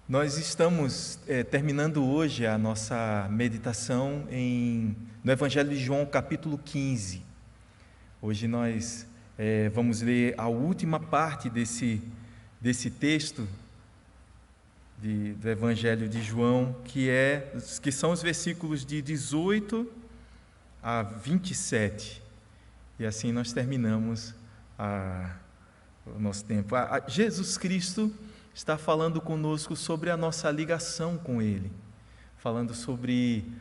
Nós estamos terminando hoje a nossa meditação no Evangelho de João, capítulo 15. Hoje nós vamos ler a última parte desse texto do Evangelho de João, que são os versículos de 18 a 27. E assim nós terminamos o nosso tempo. Jesus Cristo está falando conosco sobre a nossa ligação com Ele, falando sobre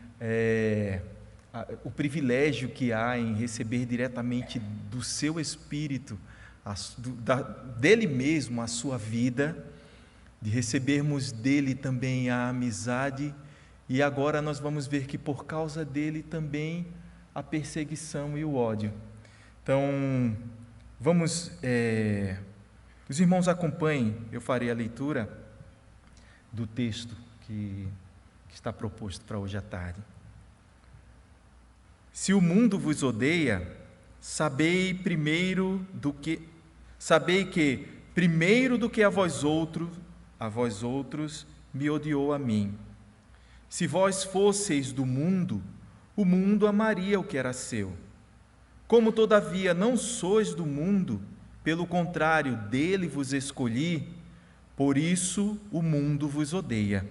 o privilégio que há em receber diretamente do seu Espírito, dele mesmo a sua vida, de recebermos dele também a amizade, e agora nós vamos ver que por causa dele também a perseguição e o ódio. Então, vamos... Os irmãos acompanhem, eu farei a leitura do texto que está proposto para hoje à tarde. Se o mundo vos odeia, sabei que primeiro do que a vós outros me odiou a mim. Se vós fosseis do mundo, o mundo amaria o que era seu. Como todavia não sois do mundo, pelo contrário, dele vos escolhi, por isso o mundo vos odeia.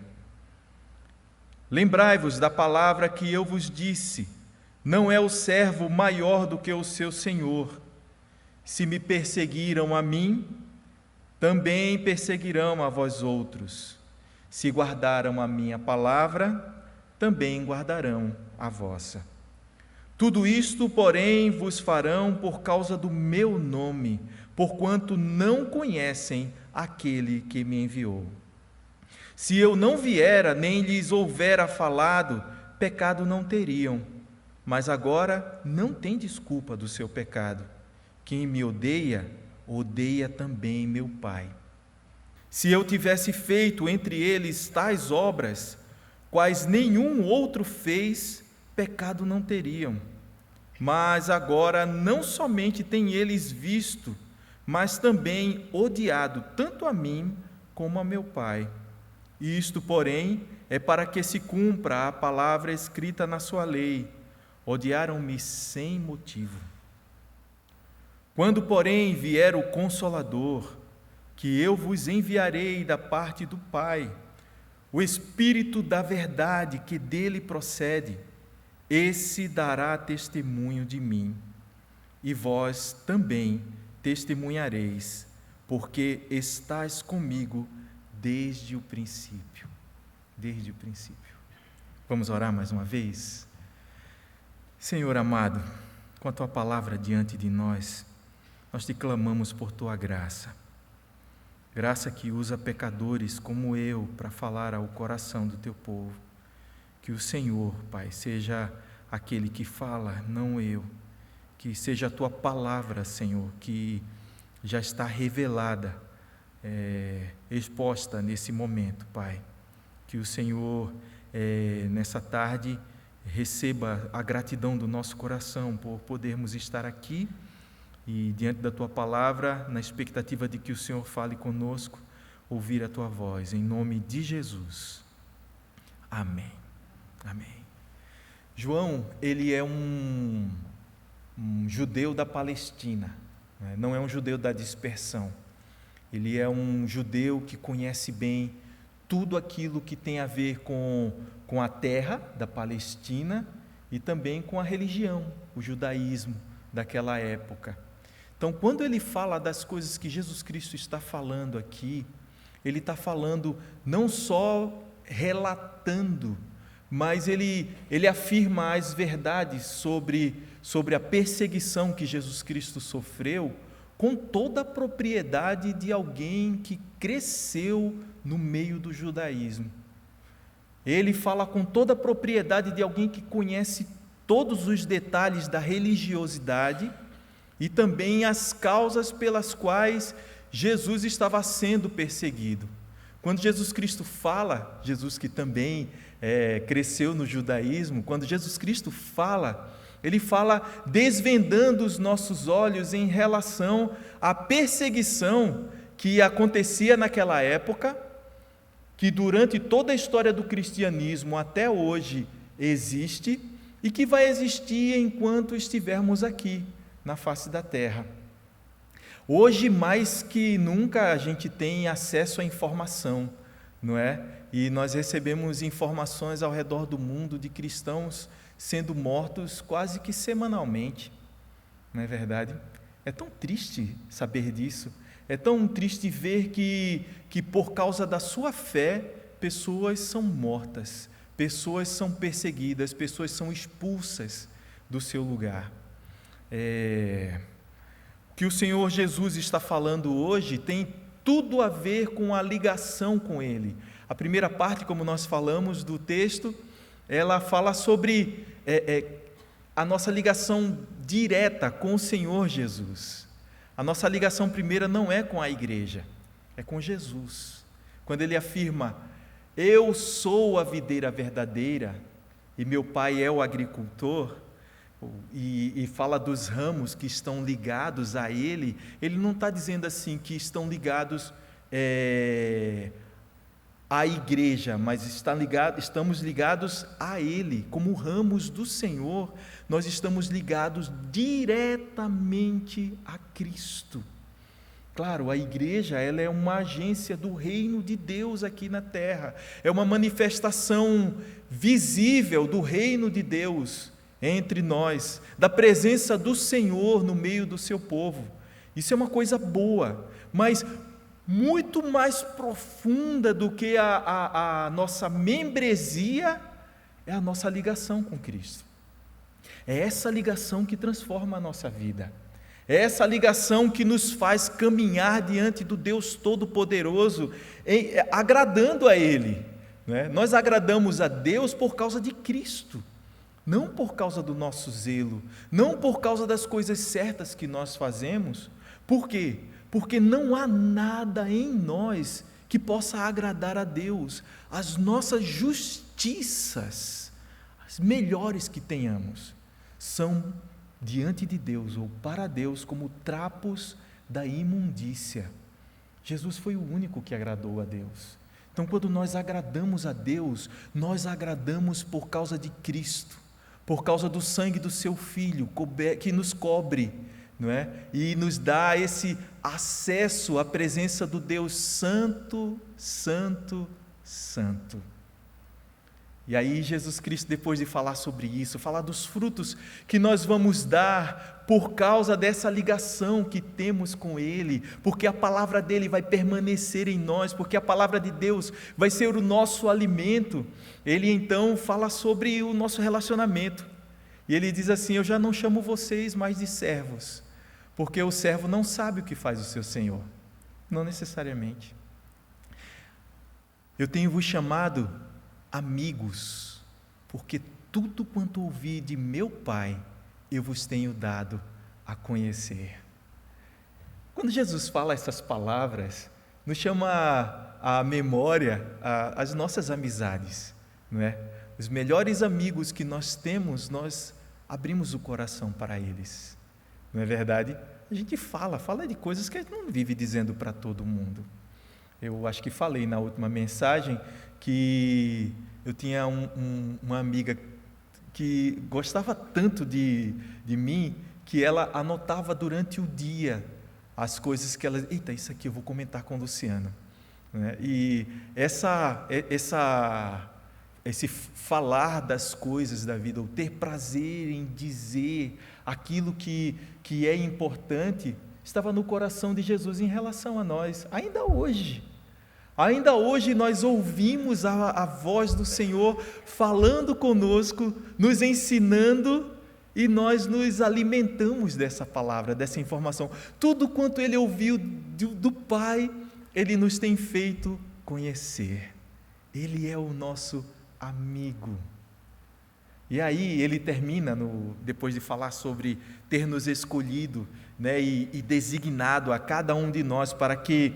Lembrai-vos da palavra que eu vos disse: não é o servo maior do que o seu senhor. Se me perseguiram a mim, também perseguirão a vós outros. Se guardaram a minha palavra, também guardarão a vossa. Tudo isto, porém, vos farão por causa do meu nome, porquanto não conhecem aquele que me enviou. Se eu não viera, nem lhes houvera falado, pecado não teriam, mas agora não tem desculpa do seu pecado. Quem me odeia, odeia também meu Pai. Se eu tivesse feito entre eles tais obras, quais nenhum outro fez, pecado não teriam. Mas agora não somente têm eles visto, mas também odiado tanto a mim como a meu Pai. E isto, porém, é para que se cumpra a palavra escrita na sua lei: odiaram-me sem motivo. Quando, porém, vier o Consolador, que eu vos enviarei da parte do Pai, o Espírito da verdade que dele procede, esse dará testemunho de mim, e vós também testemunhareis, porque estais comigo desde o princípio. Desde o princípio. Vamos orar mais uma vez? Senhor amado, com a tua palavra diante de nós te clamamos por tua graça. Graça que usa pecadores como eu para falar ao coração do teu povo. Que o Senhor, Pai, seja aquele que fala, não eu. Que seja a Tua palavra, Senhor, que já está revelada, exposta nesse momento, Pai. Que o Senhor, nessa tarde, receba a gratidão do nosso coração por podermos estar aqui e, diante da Tua palavra, na expectativa de que o Senhor fale conosco, ouvir a Tua voz. Em nome de Jesus. Amém. Amém. João, ele é um judeu da Palestina, não é um judeu da dispersão. Ele é um judeu que conhece bem tudo aquilo que tem a ver com a terra da Palestina e também com a religião, o judaísmo daquela época. Então, quando ele fala das coisas que Jesus Cristo está falando aqui, ele está falando não só relatando, mas ele afirma as verdades sobre a perseguição que Jesus Cristo sofreu com toda a propriedade de alguém que cresceu no meio do judaísmo. Ele fala com toda a propriedade de alguém que conhece todos os detalhes da religiosidade e também as causas pelas quais Jesus estava sendo perseguido. Quando Jesus Cristo fala, Jesus que também cresceu no judaísmo, quando Jesus Cristo fala, ele fala desvendando os nossos olhos em relação à perseguição que acontecia naquela época, que durante toda a história do cristianismo até hoje existe e que vai existir enquanto estivermos aqui na face da terra. Hoje, mais que nunca, a gente tem acesso à informação, não é? E nós recebemos informações ao redor do mundo de cristãos sendo mortos quase que semanalmente, não é verdade? É tão triste saber disso, é tão triste ver que por causa da sua fé, pessoas são mortas, pessoas são perseguidas, pessoas são expulsas do seu lugar. O que o Senhor Jesus está falando hoje tem tudo a ver com a ligação com Ele. A primeira parte, como nós falamos do texto, ela fala sobre a nossa ligação direta com o Senhor Jesus. A nossa ligação primeira não é com a igreja, é com Jesus. Quando Ele afirma, eu sou a videira verdadeira e meu Pai é o agricultor, e fala dos ramos que estão ligados a Ele, Ele não está dizendo assim que estão ligados à igreja, mas estamos ligados a Ele, como ramos do Senhor, nós estamos ligados diretamente a Cristo. Claro, a igreja, ela é uma agência do reino de Deus aqui na terra, é uma manifestação visível do reino de Deus entre nós, da presença do Senhor no meio do seu povo. Isso é uma coisa boa, mas muito mais profunda do que a nossa membresia é a nossa ligação com Cristo. É essa ligação que transforma a nossa vida. É essa ligação que nos faz caminhar diante do Deus Todo-Poderoso, agradando a Ele, né? Nós agradamos a Deus por causa de Cristo, não por causa do nosso zelo, não por causa das coisas certas que nós fazemos. Por quê? Porque não há nada em nós que possa agradar a Deus. As nossas justiças, as melhores que tenhamos, são diante de Deus ou para Deus como trapos da imundícia. Jesus foi o único que agradou a Deus. Então, quando nós agradamos a Deus, nós agradamos por causa de Cristo, por causa do sangue do seu Filho, que nos cobre, não é? E nos dá esse acesso à presença do Deus Santo, Santo, Santo. E aí Jesus Cristo, depois de falar sobre isso, falar dos frutos que nós vamos dar por causa dessa ligação que temos com Ele, porque a palavra dEle vai permanecer em nós, porque a palavra de Deus vai ser o nosso alimento. Ele então fala sobre o nosso relacionamento, e Ele diz assim, eu já não chamo vocês mais de servos, porque o servo não sabe o que faz o seu Senhor, não necessariamente. Eu tenho vos chamado amigos, porque tudo quanto ouvi de meu Pai, eu vos tenho dado a conhecer. Quando Jesus fala essas palavras, nos chama à memória as nossas amizades, não é? Os melhores amigos que nós temos, nós abrimos o coração para eles, não é verdade? A gente fala de coisas que a gente não vive dizendo para todo mundo. Eu acho que falei na última mensagem que eu tinha uma amiga que gostava tanto de mim, que ela anotava durante o dia as coisas que ela... Eita, isso aqui eu vou comentar com o Luciano, né? E esse falar das coisas da vida, o ter prazer em dizer aquilo que é importante, estava no coração de Jesus em relação a nós, ainda hoje. Ainda hoje nós ouvimos a voz do Senhor falando conosco, nos ensinando, e nós nos alimentamos dessa palavra, dessa informação. Tudo quanto Ele ouviu do Pai, Ele nos tem feito conhecer. Ele é o nosso amigo. E aí Ele termina, depois de falar sobre ter nos escolhido, né, e designado a cada um de nós para que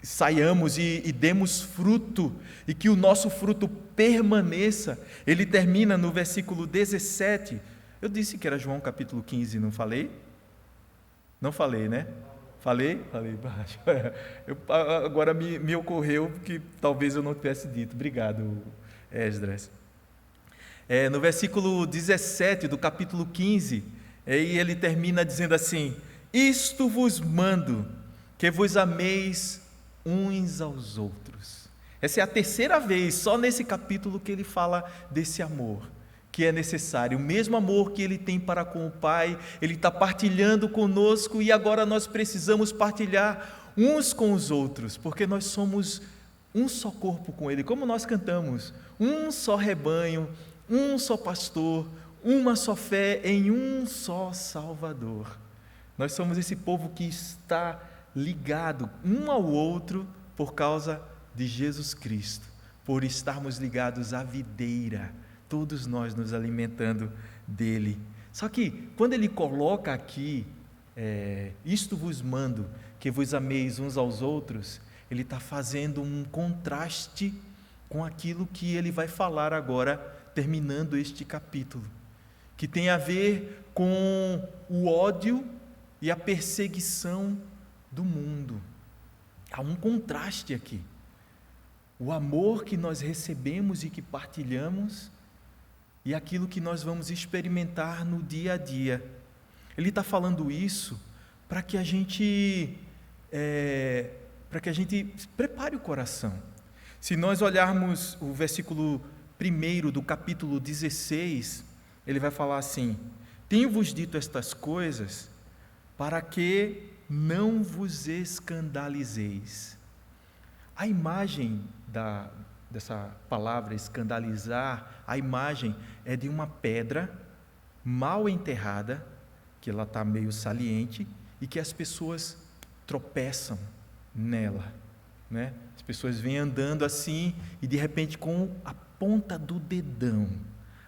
saiamos e demos fruto, e que o nosso fruto permaneça. Ele termina no versículo 17, eu disse que era João capítulo 15, não falei? Não falei, né? Falei baixo. Agora me ocorreu que talvez eu não tivesse dito. Obrigado, Esdras. No versículo 17 do capítulo 15, aí ele termina dizendo assim: isto vos mando, que vos ameis uns aos outros. Essa é a terceira vez, só nesse capítulo, que ele fala desse amor que é necessário, o mesmo amor que ele tem para com o Pai, ele está partilhando conosco, e agora nós precisamos partilhar uns com os outros, porque nós somos um só corpo com ele, como nós cantamos, um só rebanho, um só pastor, uma só fé em um só Salvador. Nós somos esse povo que está ligado um ao outro por causa de Jesus Cristo, por estarmos ligados à videira, todos nós nos alimentando dele. Só que quando ele coloca aqui, isto vos mando, que vos ameis uns aos outros, ele está fazendo um contraste com aquilo que ele vai falar agora, terminando este capítulo, que tem a ver com o ódio e a perseguição do mundo. Há um contraste aqui. O amor que nós recebemos e que partilhamos, e aquilo que nós vamos experimentar no dia a dia. Ele está falando isso para que a gente prepare o coração. Se nós olharmos o versículo 1 do capítulo 16, ele vai falar assim: tenho-vos dito estas coisas para que não vos escandalizeis. A imagem dessa palavra escandalizar, a imagem é de uma pedra mal enterrada, que ela está meio saliente, e que as pessoas tropeçam nela, né? As pessoas vêm andando assim, e de repente com a ponta do dedão,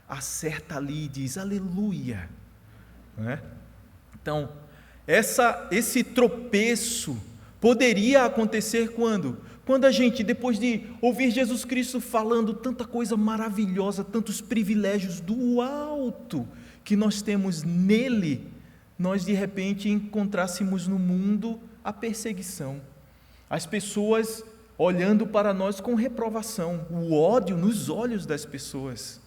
acerta ali e diz, aleluia, né? Então, esse tropeço poderia acontecer quando? Quando a gente, depois de ouvir Jesus Cristo falando tanta coisa maravilhosa, tantos privilégios do alto que nós temos nele, nós de repente encontrássemos no mundo a perseguição, as pessoas olhando para nós com reprovação, o ódio nos olhos das pessoas.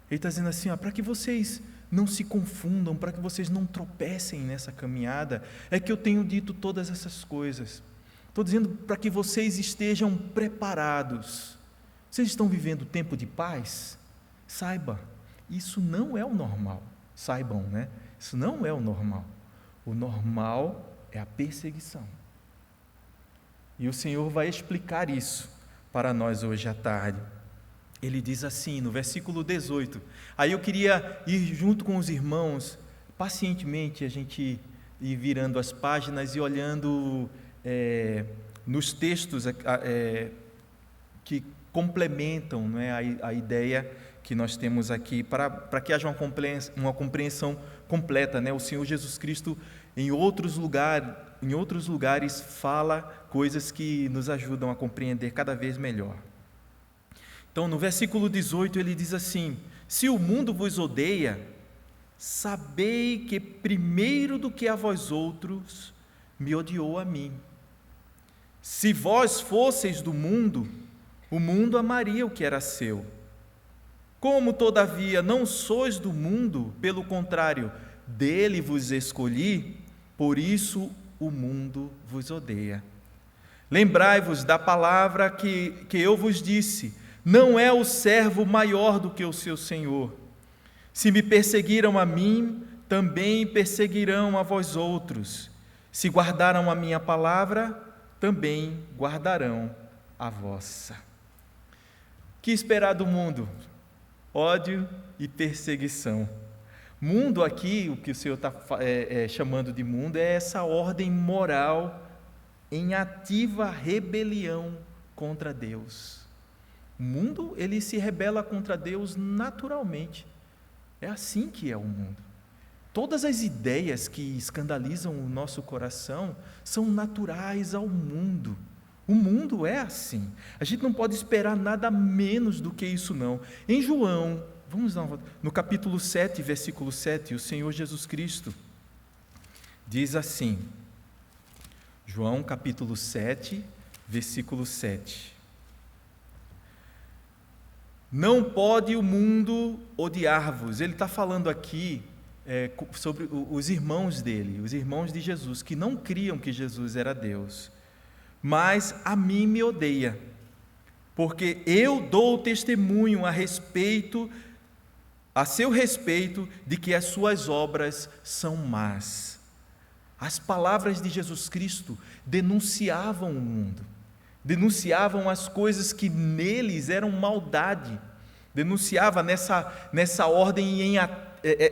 Ele está dizendo assim, para que vocês não se confundam, para que vocês não tropecem nessa caminhada, é que eu tenho dito todas essas coisas. Estou dizendo para que vocês estejam preparados. Vocês estão vivendo tempo de paz? Saiba, isso não é o normal. Saibam, né? Isso não é o normal. O normal é a perseguição. E o Senhor vai explicar isso para nós hoje à tarde. Ele diz assim, no versículo 18. Aí eu queria ir junto com os irmãos, pacientemente, a gente ir virando as páginas e olhando nos textos que complementam, não é, a ideia que nós temos aqui, para que haja uma compreensão completa, né? O Senhor Jesus Cristo, em outros lugares, fala coisas que nos ajudam a compreender cada vez melhor. Então, no versículo 18, ele diz assim: se o mundo vos odeia, sabei que primeiro do que a vós outros, me odiou a mim. Se vós fosseis do mundo, o mundo amaria o que era seu. Como, todavia, não sois do mundo, pelo contrário, dele vos escolhi, por isso o mundo vos odeia. Lembrai-vos da palavra que eu vos disse: não é o servo maior do que o seu senhor. Se me perseguiram a mim, também perseguirão a vós outros. Se guardaram a minha palavra, também guardarão a vossa. Que esperar do mundo? Ódio e perseguição. Mundo aqui, o que o Senhor está chamando de mundo, é essa ordem moral em ativa rebelião contra Deus. O mundo, ele se rebela contra Deus naturalmente. É assim que é o mundo. Todas as ideias que escandalizam o nosso coração são naturais ao mundo. O mundo é assim. A gente não pode esperar nada menos do que isso, não. Em João, vamos dar uma volta, no capítulo 7, versículo 7, o Senhor Jesus Cristo diz assim: João capítulo 7, versículo 7. Não pode o mundo odiar-vos. Ele está falando aqui sobre os irmãos dele, os irmãos de Jesus, que não criam que Jesus era Deus. Mas a mim me odeia, porque eu dou testemunho a seu respeito, de que as suas obras são más. As palavras de Jesus Cristo denunciavam o mundo, denunciavam as coisas que neles eram maldade, denunciava nessa ordem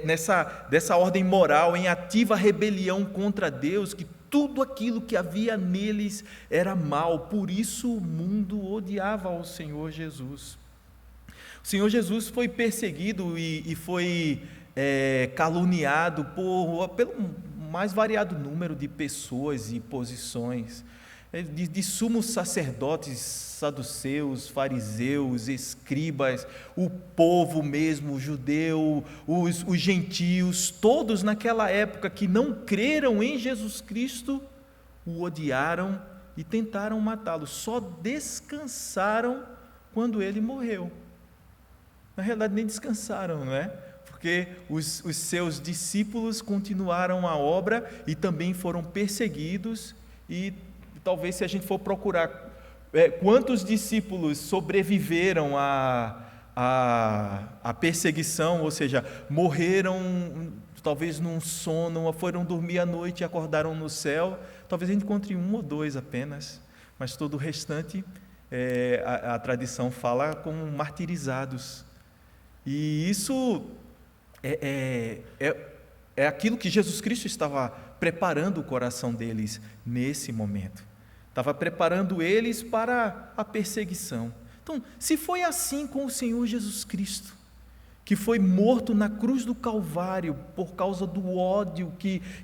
dessa ordem moral em ativa rebelião contra Deus, que tudo aquilo que havia neles era mal. Por isso o mundo odiava ao Senhor Jesus. O Senhor Jesus foi perseguido e foi caluniado pelo mais variado número de pessoas e posições, de sumos sacerdotes, saduceus, fariseus, escribas, o povo mesmo, o judeu, os gentios, todos naquela época que não creram em Jesus Cristo, o odiaram e tentaram matá-lo. Só descansaram quando ele morreu. Na realidade, nem descansaram, não é? Porque os seus discípulos continuaram a obra e também foram perseguidos. E talvez, se a gente for procurar quantos discípulos sobreviveram à perseguição, ou seja, morreram talvez num sono, foram dormir à noite e acordaram no céu, talvez a gente encontre 1 ou 2 apenas, mas todo o restante, a tradição fala como martirizados. E isso é aquilo que Jesus Cristo estava preparando o coração deles nesse momento. Estava preparando eles para a perseguição. Então, se foi assim com o Senhor Jesus Cristo, que foi morto na cruz do Calvário por causa do ódio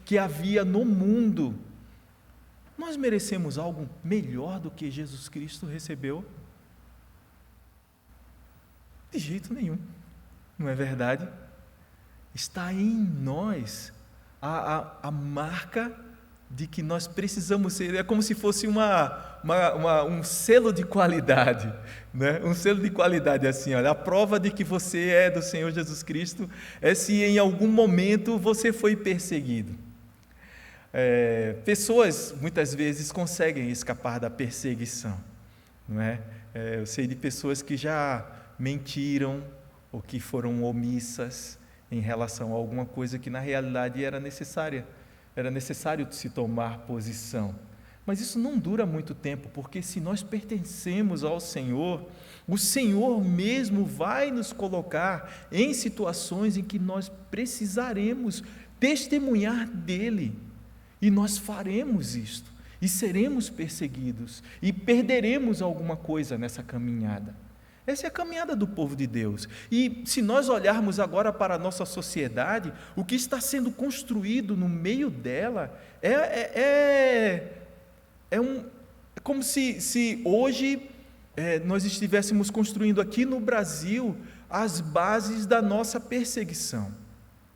que havia no mundo, nós merecemos algo melhor do que Jesus Cristo recebeu? De jeito nenhum. Não é verdade? Está em nós a marca de que nós precisamos ser. É como se fosse um selo de qualidade, né? Um selo de qualidade assim, olha, a prova de que você é do Senhor Jesus Cristo é se em algum momento você foi perseguido. Pessoas muitas vezes conseguem escapar da perseguição, não é? Eu sei de pessoas que já mentiram ou que foram omissas em relação a alguma coisa que na realidade era necessário se tomar posição. Mas isso não dura muito tempo, porque se nós pertencemos ao Senhor, o Senhor mesmo vai nos colocar em situações em que nós precisaremos testemunhar dEle, e nós faremos isto, e seremos perseguidos, e perderemos alguma coisa nessa caminhada. Essa é a caminhada do povo de Deus. E se nós olharmos agora para a nossa sociedade, o que está sendo construído no meio dela é como se hoje nós estivéssemos construindo aqui no Brasil as bases da nossa perseguição.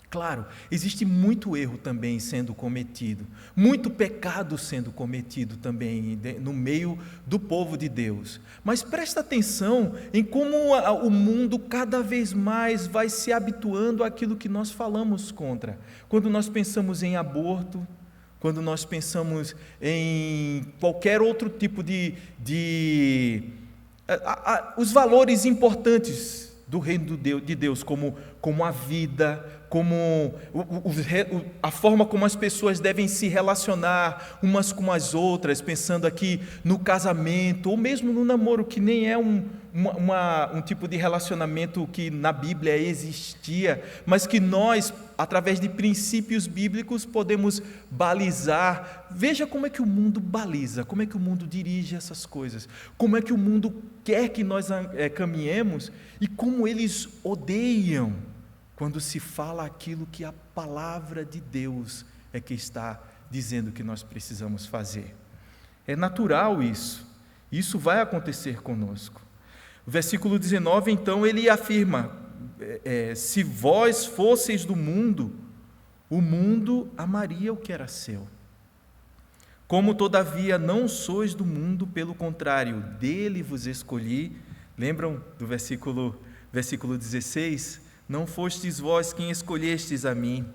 Claro, existe muito erro também sendo cometido, muito pecado sendo cometido também no meio do povo de Deus. Mas presta atenção em como o mundo cada vez mais vai se habituando àquilo que nós falamos contra. Quando nós pensamos em aborto, quando nós pensamos em qualquer outro tipo os valores importantes do reino de Deus, como a vida, como a forma como as pessoas devem se relacionar umas com as outras, pensando aqui no casamento, ou mesmo no namoro, que nem é um tipo de relacionamento que na Bíblia existia, mas que nós, através de princípios bíblicos, podemos balizar. Veja como é que o mundo baliza, como é que o mundo dirige essas coisas, como é que o mundo quer que nós caminhemos, e como eles odeiam quando se fala aquilo que a palavra de Deus é que está dizendo que nós precisamos fazer. É natural isso vai acontecer conosco. O versículo 19, então, ele afirma, se vós fosseis do mundo, o mundo amaria o que era seu. Como todavia não sois do mundo, pelo contrário, dele vos escolhi. Lembram do versículo 16? Não fostes vós quem escolhestes a mim.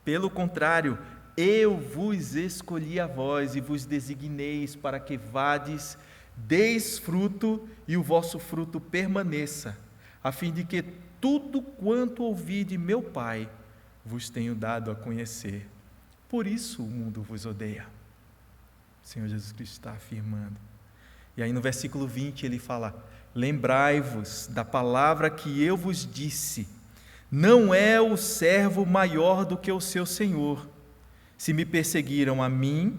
Pelo contrário, eu vos escolhi a vós e vos designeis para que vades, deis fruto e o vosso fruto permaneça, a fim de que tudo quanto ouvi de meu Pai vos tenho dado a conhecer. Por isso o mundo vos odeia. O Senhor Jesus Cristo está afirmando. E aí no versículo 20 ele fala: lembrai-vos da palavra que eu vos disse, não é o servo maior do que o seu senhor. Se me perseguiram a mim,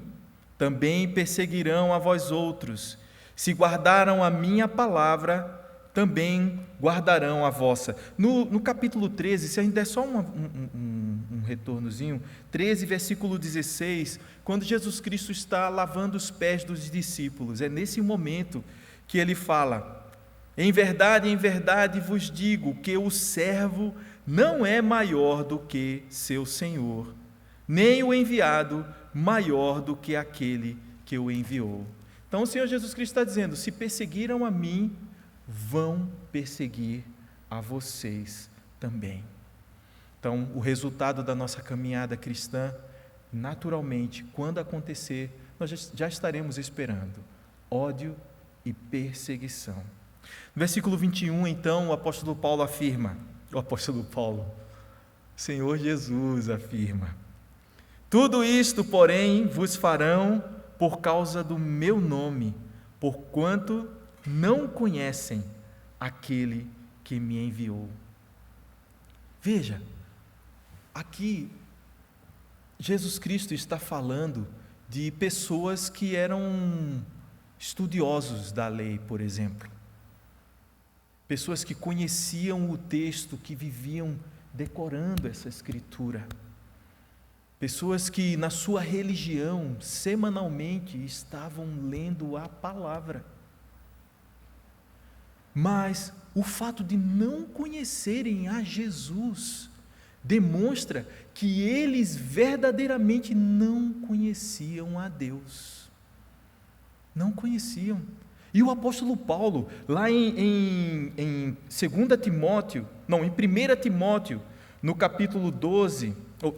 também perseguirão a vós outros. Se guardaram a minha palavra, também guardarão a vossa. No capítulo 13, se a gente der só um retornozinho, 13, versículo 16, quando Jesus Cristo está lavando os pés dos discípulos, é nesse momento que ele fala: em verdade vos digo que o servo não é maior do que seu senhor, nem o enviado maior do que aquele que o enviou. Então o Senhor Jesus Cristo está dizendo: se perseguiram a mim, vão perseguir a vocês também. Então, o resultado da nossa caminhada cristã, naturalmente, quando acontecer, nós já estaremos esperando ódio e perseguição. No versículo 21, então, o apóstolo Paulo afirma, o Senhor Jesus afirma: tudo isto, porém, vos farão por causa do meu nome, porquanto não conhecem aquele que me enviou. Veja, aqui Jesus Cristo está falando de pessoas que eram estudiosos da lei, por exemplo. Pessoas que conheciam o texto, que viviam decorando essa escritura. Pessoas que na sua religião, semanalmente, estavam lendo a palavra. Mas o fato de não conhecerem a Jesus demonstra que eles verdadeiramente não conheciam a Deus. Não conheciam. E o apóstolo Paulo, lá em 1 Timóteo, no capítulo 12, 1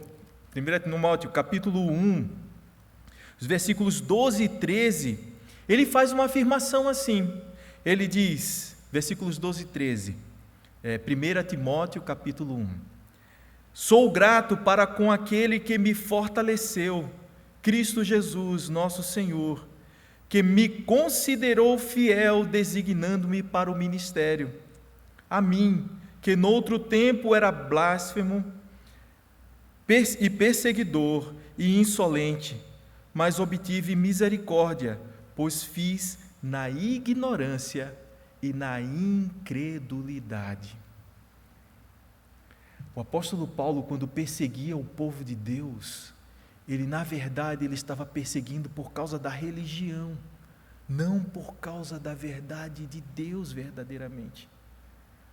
Timóteo, capítulo 1, os versículos 12 e 13, ele faz uma afirmação assim. Ele diz, versículos 12 e 13, 1 Timóteo, capítulo 1: sou grato para com aquele que me fortaleceu, Cristo Jesus, nosso Senhor, que me considerou fiel, designando-me para o ministério. A mim, que noutro tempo era blasfemo e perseguidor e insolente, mas obtive misericórdia, pois fiz na ignorância e na incredulidade. O apóstolo Paulo, quando perseguia o povo de Deus, ele estava perseguindo por causa da religião, não por causa da verdade de Deus verdadeiramente.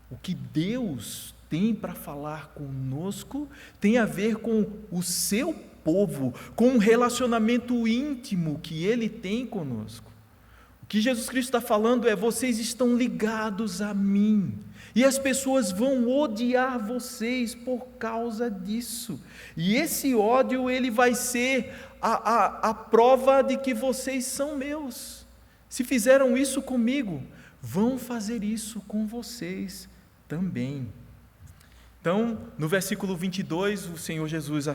O que Deus tem para falar conosco tem a ver com o seu povo, com um relacionamento íntimo que Ele tem conosco. O que Jesus Cristo está falando é: vocês estão ligados a mim, e as pessoas vão odiar vocês por causa disso. E esse ódio, ele vai ser a prova de que vocês são meus. Se fizeram isso comigo, vão fazer isso com vocês também. Então, no versículo 22, o Senhor Jesus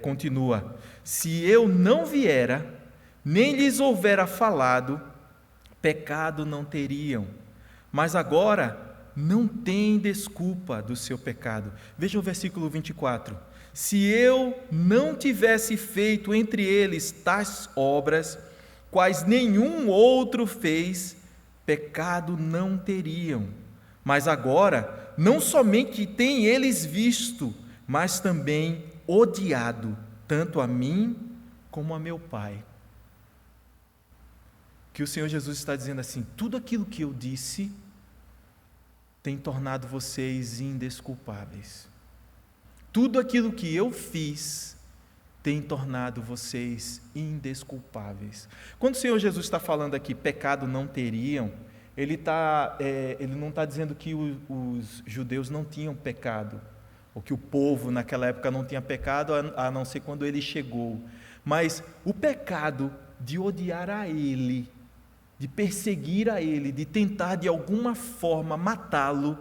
continua: se eu não viera, nem lhes houvera falado, pecado não teriam, mas agora não tem desculpa do seu pecado. Veja o versículo 24: se eu não tivesse feito entre eles tais obras, quais nenhum outro fez, pecado não teriam. Mas agora, não somente têm eles visto, mas também odiado, tanto a mim como a meu Pai. Que o Senhor Jesus está dizendo assim: tudo aquilo que eu disse tem tornado vocês indesculpáveis. Tudo aquilo que eu fiz tem tornado vocês indesculpáveis. Quando o Senhor Jesus está falando aqui, pecado não teriam, ele não está dizendo que os judeus não tinham pecado, ou que o povo naquela época não tinha pecado, a não ser quando ele chegou. Mas o pecado de odiar a ele, de perseguir a ele, de tentar de alguma forma matá-lo,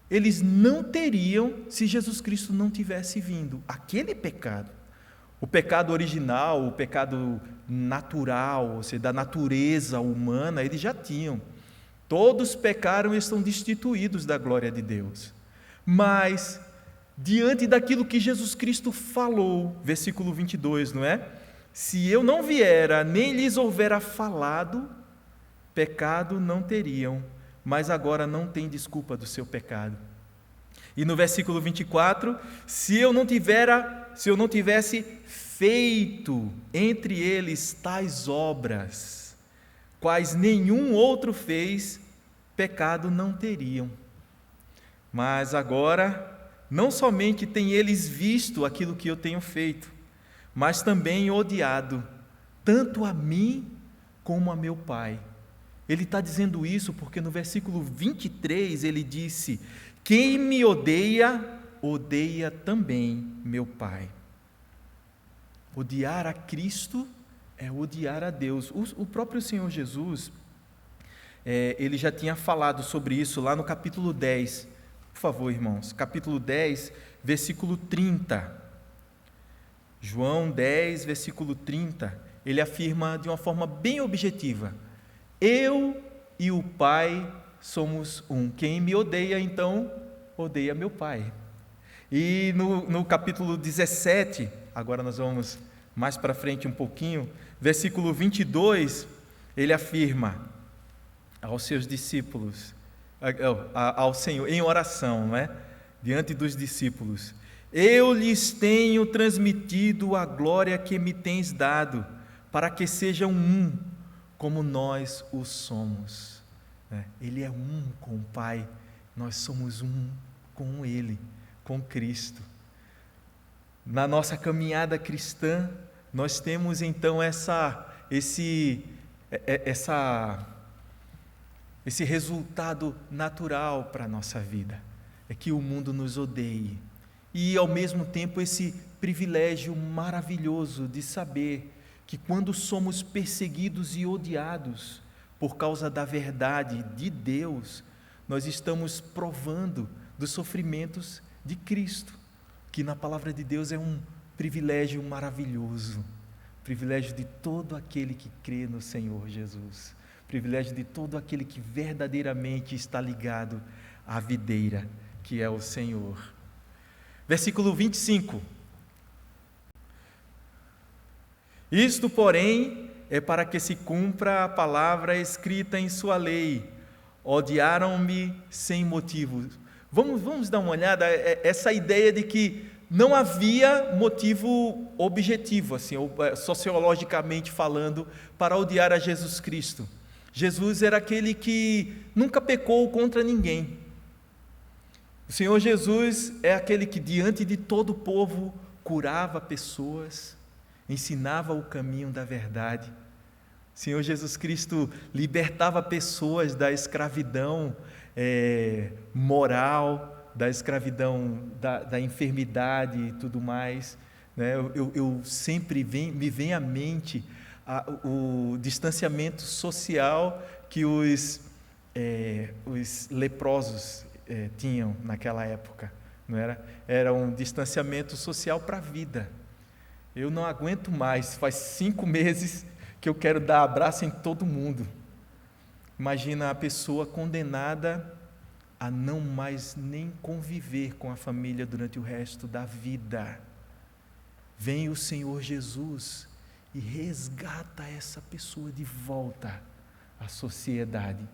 eles não teriam se Jesus Cristo não tivesse vindo. Aquele pecado, o pecado original, o pecado natural, ou seja, da natureza humana, eles já tinham. Todos pecaram e estão destituídos da glória de Deus. Mas, diante daquilo que Jesus Cristo falou, versículo 22, não é? Se eu não viera, nem lhes houvera falado, pecado não teriam, mas agora não tem desculpa do seu pecado. E no versículo 24, se eu não tivesse feito entre eles tais obras, quais nenhum outro fez, pecado não teriam. Mas agora, não somente têm eles visto aquilo que eu tenho feito, mas também odiado, tanto a mim como a meu Pai. Ele está dizendo isso porque no versículo 23 ele disse: quem me odeia, odeia também meu Pai. Odiar a Cristo é odiar a Deus. O próprio Senhor Jesus, ele já tinha falado sobre isso lá no capítulo 10. Por favor, irmãos, capítulo 10, versículo 30. João 10, versículo 30, ele afirma de uma forma bem objetiva: eu e o Pai somos um. Quem me odeia, então, odeia meu Pai. E no capítulo 17, agora nós vamos mais para frente um pouquinho, versículo 22, ele afirma aos seus discípulos, ao Senhor, em oração, não é? Diante dos discípulos: eu lhes tenho transmitido a glória que me tens dado, para que sejam um, como nós o somos. Ele é um com o Pai, nós somos um com Ele, com Cristo. Na nossa caminhada cristã, nós temos então esse resultado natural para a nossa vida, é que o mundo nos odeie, e ao mesmo tempo esse privilégio maravilhoso de saber que quando somos perseguidos e odiados por causa da verdade de Deus, nós estamos provando dos sofrimentos de Cristo, que na palavra de Deus é um privilégio maravilhoso, privilégio de todo aquele que crê no Senhor Jesus, privilégio de todo aquele que verdadeiramente está ligado à videira, que é o Senhor. Versículo 25. Isto, porém, é para que se cumpra a palavra escrita em sua lei: odiaram-me sem motivo. Vamos dar uma olhada, essa ideia de que não havia motivo objetivo, assim, sociologicamente falando, para odiar a Jesus Cristo. Jesus era aquele que nunca pecou contra ninguém. O Senhor Jesus é aquele que diante de todo o povo curava pessoas, ensinava o caminho da verdade. O Senhor Jesus Cristo libertava pessoas da escravidão moral, da escravidão da enfermidade e tudo mais. Eu sempre me vem à mente o distanciamento social que os leprosos tinham naquela época, não era? Era um distanciamento social para a vida. Eu não aguento mais, faz 5 meses que eu quero dar abraço em todo mundo. Imagina a pessoa condenada a não mais nem conviver com a família durante o resto da vida. Vem o Senhor Jesus e resgata essa pessoa de volta à sociedade.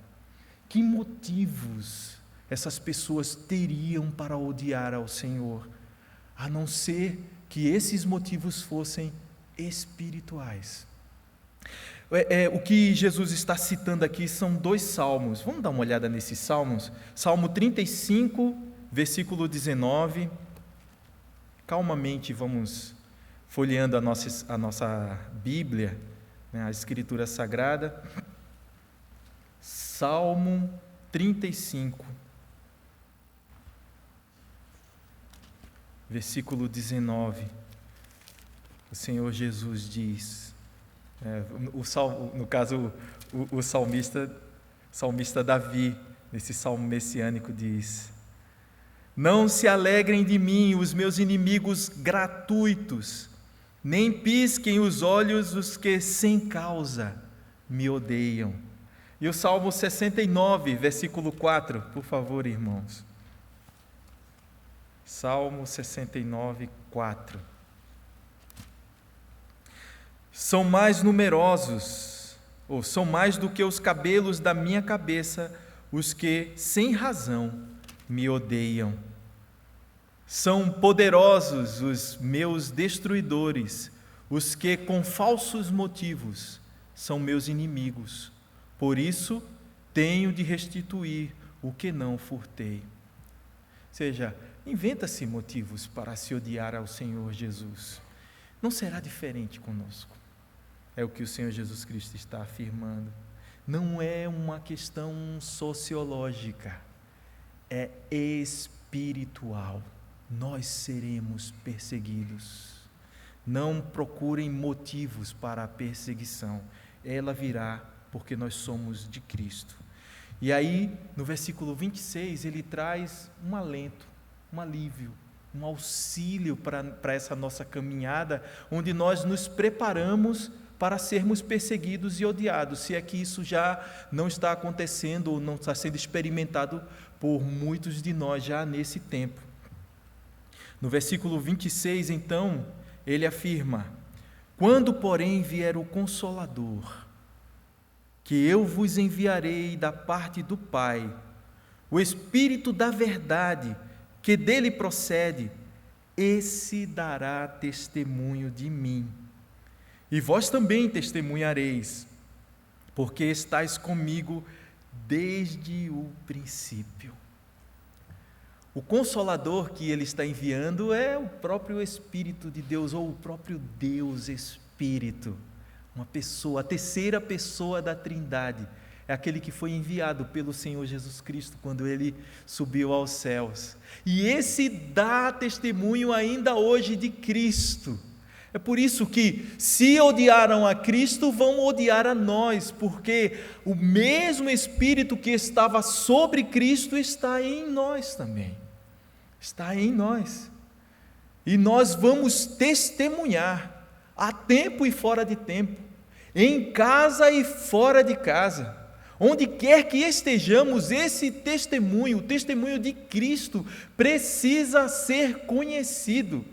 Que motivos essas pessoas teriam para odiar ao Senhor, a não ser que esses motivos fossem espirituais? O que Jesus está citando aqui são 2 salmos. Vamos dar uma olhada nesses salmos? Salmo 35, versículo 19. Calmamente vamos folheando a nossa Bíblia, né, a Escritura Sagrada, Salmo 35, versículo 19, o Senhor Jesus diz, no caso, o salmista Davi, nesse salmo messiânico, diz: não se alegrem de mim os meus inimigos gratuitos, nem pisquem os olhos os que sem causa me odeiam. E o Salmo 69, versículo 4, por favor, irmãos. Salmo 69, 4. São mais numerosos, ou são mais do que os cabelos da minha cabeça, os que sem razão me odeiam. São poderosos os meus destruidores, os que com falsos motivos são meus inimigos. Por isso tenho de restituir o que não furtei. Ou seja, inventa-se motivos para se odiar ao Senhor Jesus. Não será diferente conosco. É o que o Senhor Jesus Cristo está afirmando. Não é uma questão sociológica, é espiritual. Nós seremos perseguidos. Não procurem motivos para a perseguição. Ela virá porque nós somos de Cristo. E aí, no versículo 26, ele traz um alento, um alívio, um auxílio para essa nossa caminhada, onde nós nos preparamos para sermos perseguidos e odiados, se é que isso já não está acontecendo ou não está sendo experimentado por muitos de nós já nesse tempo. No versículo 26, então, ele afirma: quando, porém, vier o Consolador, que eu vos enviarei da parte do Pai, o Espírito da verdade, que dele procede, esse dará testemunho de mim. E vós também testemunhareis, porque estáis comigo desde o princípio. O Consolador que ele está enviando é o próprio Espírito de Deus, ou o próprio Deus Espírito, uma pessoa, a terceira pessoa da Trindade, é aquele que foi enviado pelo Senhor Jesus Cristo quando ele subiu aos céus. E esse dá testemunho ainda hoje de Cristo. É por isso que, se odiaram a Cristo, vão odiar a nós, porque o mesmo Espírito que estava sobre Cristo está em nós também. Está em nós. E nós vamos testemunhar, a tempo e fora de tempo, em casa e fora de casa, onde quer que estejamos, esse testemunho, o testemunho de Cristo, precisa ser conhecido.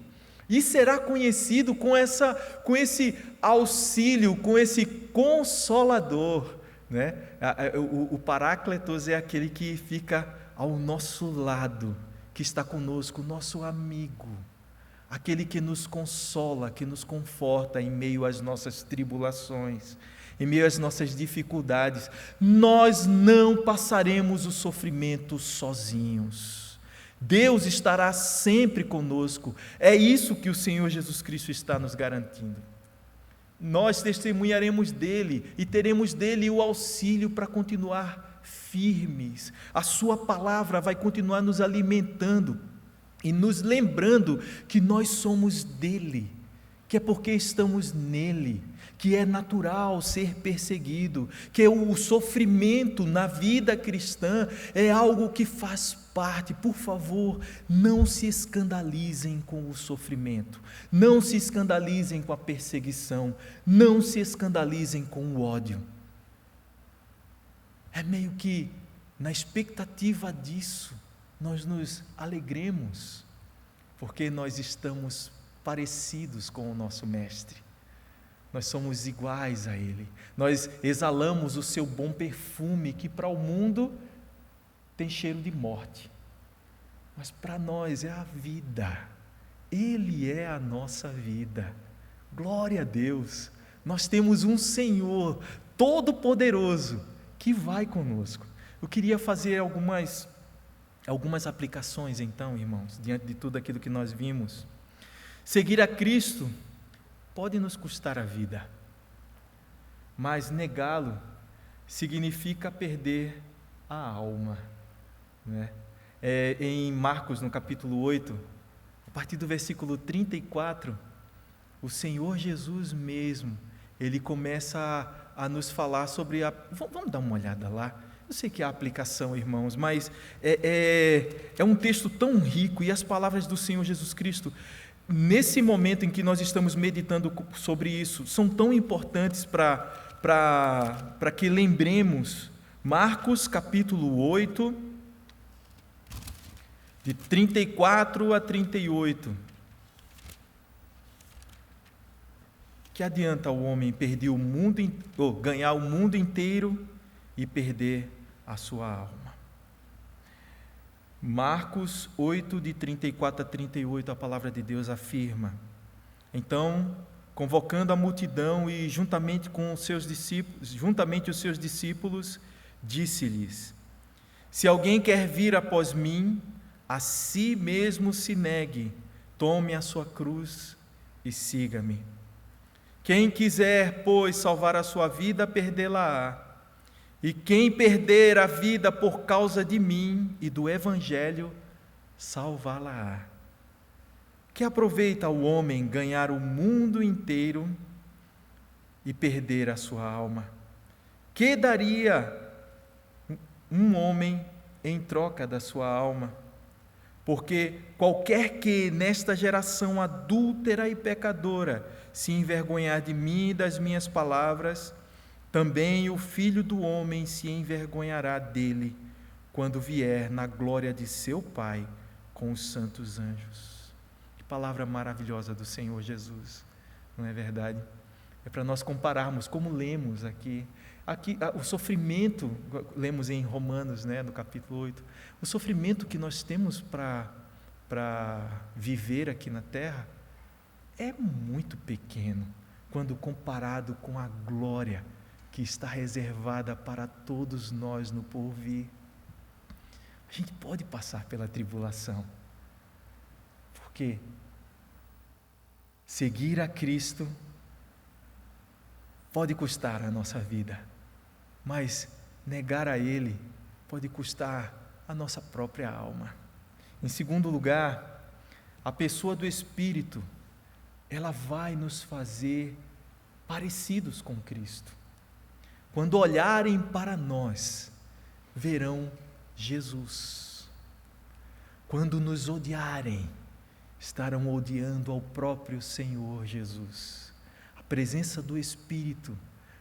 E será conhecido com esse auxílio, com esse Consolador, né? O Paráclitos é aquele que fica ao nosso lado, que está conosco, nosso amigo, aquele que nos consola, que nos conforta em meio às nossas tribulações, em meio às nossas dificuldades. Nós não passaremos o sofrimento sozinhos. Deus estará sempre conosco. É isso que o Senhor Jesus Cristo está nos garantindo. Nós testemunharemos dele e teremos dele o auxílio para continuar firmes. A sua palavra vai continuar nos alimentando e nos lembrando que nós somos dele, que é porque estamos nele, que é natural ser perseguido, que o sofrimento na vida cristã é algo que faz parte. Por favor, não se escandalizem com o sofrimento, não se escandalizem com a perseguição, não se escandalizem com o ódio. É meio que na expectativa disso, nós nos alegremos, porque nós estamos parecidos com o nosso Mestre. Nós somos iguais a Ele. Nós exalamos o seu bom perfume, que para o mundo tem cheiro de morte, mas para nós é a vida. Ele é a nossa vida. Glória a Deus. Nós temos um Senhor todo-poderoso que vai conosco. Eu queria fazer algumas aplicações então, irmãos, diante de tudo aquilo que nós vimos. Seguir a Cristo pode nos custar a vida, mas negá-lo significa perder a alma, né? Em Marcos, no capítulo 8, a partir do versículo 34, o Senhor Jesus mesmo, Ele começa a nos falar sobre Vamos dar uma olhada lá. Eu sei que há aplicação, irmãos, mas é um texto tão rico, e as palavras do Senhor Jesus Cristo, nesse momento em que nós estamos meditando sobre isso, são tão importantes para que lembremos. Marcos capítulo 8, de 34 a 38. Que adianta o homem perder o mundo, ou ganhar o mundo inteiro e perder a sua alma? Marcos 8, de 34 a 38, a palavra de Deus afirma: então, convocando a multidão e juntamente os seus discípulos, disse-lhes: se alguém quer vir após mim, a si mesmo se negue, tome a sua cruz e siga-me. Quem quiser, pois, salvar a sua vida, perdê-la-á. E quem perder a vida por causa de mim e do Evangelho, salvá-la-á. Que aproveita o homem ganhar o mundo inteiro e perder a sua alma? Que daria um homem em troca da sua alma? Porque qualquer que nesta geração adúltera e pecadora se envergonhar de mim e das minhas palavras, também o Filho do Homem se envergonhará dele, quando vier na glória de seu Pai com os santos anjos. Que palavra maravilhosa do Senhor Jesus, não é verdade? É para nós compararmos, como lemos aqui o sofrimento, lemos em Romanos, né, no capítulo 8, o sofrimento que nós temos para viver aqui na terra é muito pequeno quando comparado com a glória que está reservada para todos nós no porvir. A gente pode passar pela tribulação, porque seguir a Cristo pode custar a nossa vida, mas negar a Ele pode custar a nossa própria alma. Em segundo lugar, a pessoa do Espírito, ela vai nos fazer parecidos com Cristo. Quando olharem para nós, verão Jesus. Quando nos odiarem, estarão odiando ao próprio Senhor Jesus. A presença do Espírito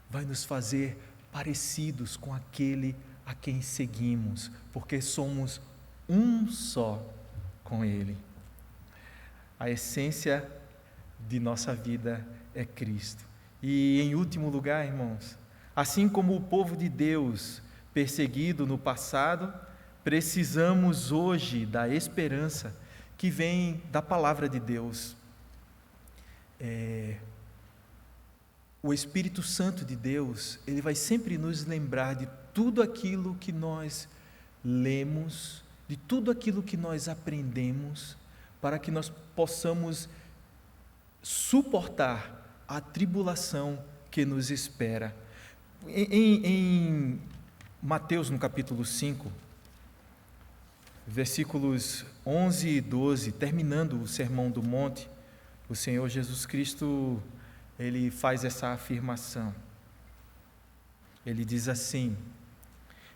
vai nos fazer parecidos com aquele a quem seguimos, porque somos um só com Ele. A essência de nossa vida é Cristo. E em último lugar, irmãos, assim como o povo de Deus perseguido no passado, precisamos hoje da esperança que vem da palavra de Deus. O Espírito Santo de Deus, ele vai sempre nos lembrar de tudo aquilo que nós lemos, de tudo aquilo que nós aprendemos, para que nós possamos suportar a tribulação que nos espera. Em Mateus, no capítulo 5, versículos 11 e 12, terminando o Sermão do Monte, o Senhor Jesus Cristo, Ele faz essa afirmação. Ele diz assim: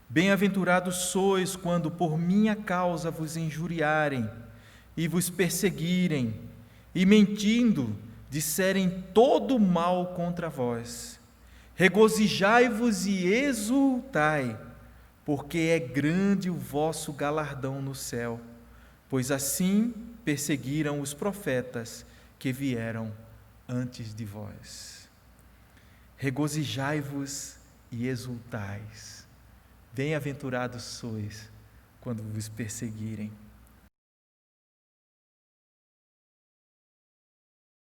bem-aventurados sois quando por minha causa vos injuriarem e vos perseguirem, e mentindo disserem todo mal contra vós. Regozijai-vos e exultai, porque é grande o vosso galardão no céu, pois assim perseguiram os profetas que vieram antes de vós. Regozijai-vos e exultais. Bem-aventurados sois quando vos perseguirem.